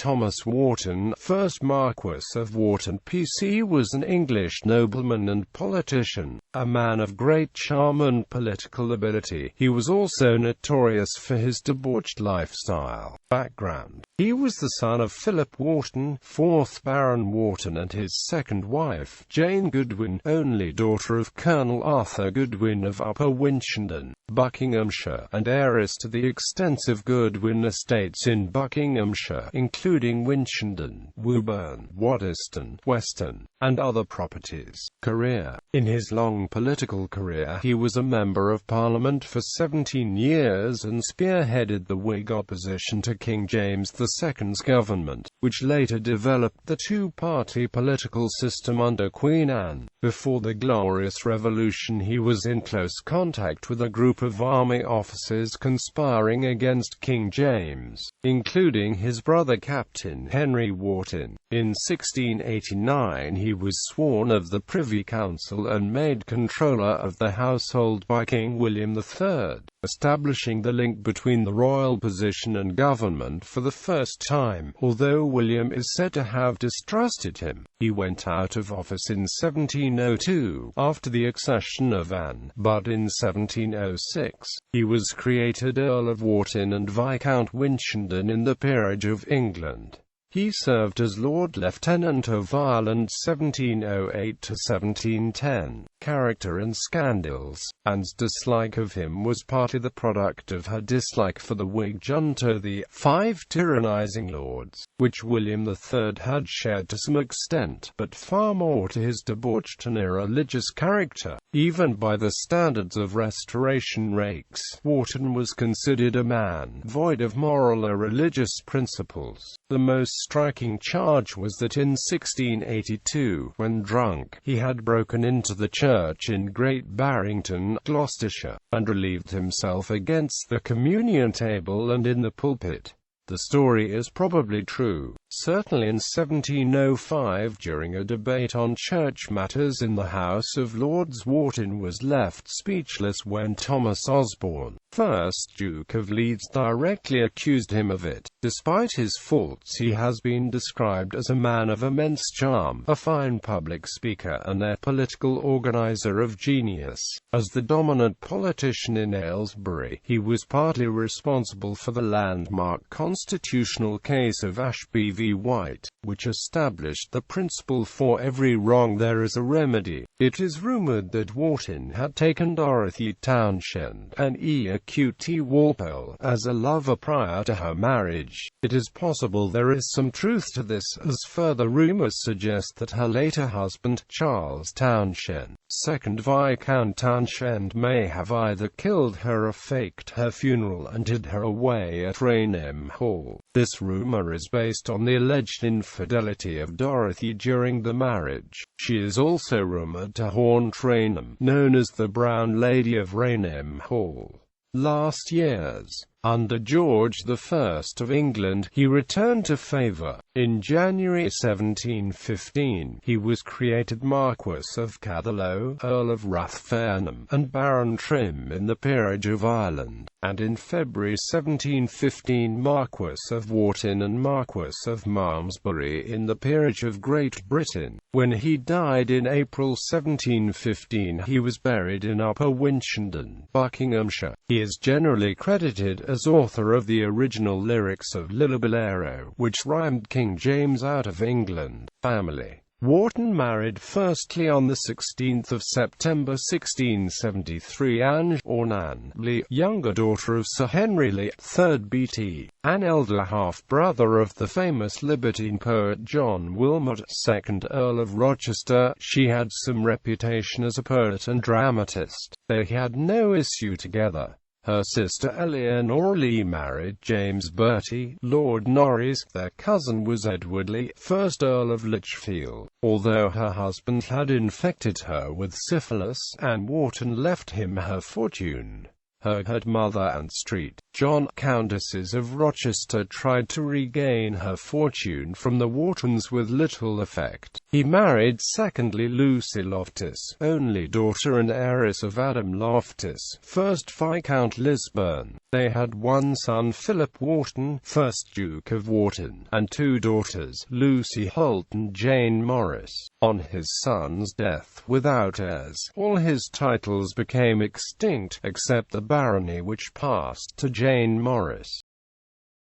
Thomas Wharton, 1st Marquess of Wharton PC, was an English nobleman and politician, a man of great charm and political ability. He was also notorious for his debauched lifestyle. Background: he was the son of Philip Wharton, 4th Baron Wharton, and his second wife, Jane Goodwin, only daughter of Colonel Arthur Goodwin of Upper Winchendon, Buckinghamshire, and heiress to the extensive Goodwin estates in Buckinghamshire, including Winchendon, Woburn, Waddesdon, Weston, and other properties. Career: in his long political career, he was a Member of Parliament for 17 years and spearheaded the Whig opposition to King James II's government, which later developed the two-party political system under Queen Anne. Before the Glorious Revolution, he was in close contact with a group of army officers conspiring against King James, including his brother Captain Henry Wharton. In 1689 he was sworn of the Privy Council and made controller of the household by King William III, establishing the link between the royal position and government for the first time. Although William is said to have distrusted him, he went out of office in 1702, after the accession of Anne, but in 1706, he was created Earl of Wharton and Viscount Winchendon in the Peerage of England. He served as Lord Lieutenant of Ireland 1708 to 1710. Character and scandals. Anne's dislike of him was partly the product of her dislike for the Whig junta, the Five Tyrannizing Lords, which William III had shared to some extent, but far more to his debauched and irreligious character. Even by the standards of Restoration rakes, Wharton was considered a man void of moral or religious principles. The most striking charge was that in 1682, when drunk, he had broken into the church in Great Barrington, Gloucestershire, and relieved himself against the communion table and in the pulpit. The story is probably true. Certainly in 1705, during a debate on church matters in the House of Lords, Wharton was left speechless when Thomas Osborne, 1st Duke of Leeds, directly accused him of it. Despite his faults, he has been described as a man of immense charm, a fine public speaker and a political organizer of genius. As the dominant politician in Aylesbury, he was partly responsible for the landmark constitutional case of Ashby v. White, which established the principle for every wrong there is a remedy. It is rumoured that Wharton had taken Dorothy Townshend, an EQT Walpole, as a lover prior to her marriage. It is possible there is some truth to this, as further rumours suggest that her later husband, Charles Townshend, 2nd Viscount Townshend, may have either killed her or faked her funeral and hid her away at Rainham Hall. This rumour is based on the alleged infidelity of Dorothy during the marriage. She is also rumoured to haunt Rainham, known as the Brown Lady of Rainham Hall. Last years, under George I of England, he returned to favour. In January 1715, he was created Marquess of Catherlough, Earl of Rathfarnham, and Baron Trim in the Peerage of Ireland, and in February 1715 Marquess of Wharton and Marquess of Malmesbury in the Peerage of Great Britain. When he died in April 1715, he was buried in Upper Winchendon, Buckinghamshire. He is generally credited as author of the original lyrics of Lillibullero, which rhymed King James out of England. Family. Wharton married firstly on 16 September 1673 Anne, or Nan, Lee, younger daughter of Sir Henry Lee, 3rd BT, an elder half-brother of the famous libertine poet John Wilmot, 2nd Earl of Rochester. She had some reputation as a poet and dramatist. They had no issue together. Her sister Eleanor Lee married James Bertie, Lord Norreys. Their cousin was Edward Lee, 1st Earl of Lichfield. Although her husband had infected her with syphilis, Anne Wharton left him her fortune. Her mother and Street, John, Countesses of Rochester, tried to regain her fortune from the Whartons with little effect. He married secondly Lucy Loftus, only daughter and heiress of Adam Loftus, 1st Viscount Lisburn. They had one son Philip Wharton, 1st Duke of Wharton, and 2 daughters, Lucy Holt and Jane Morris. On his son's death, without heirs, all his titles became extinct, except the barony which passed to Jane Morris.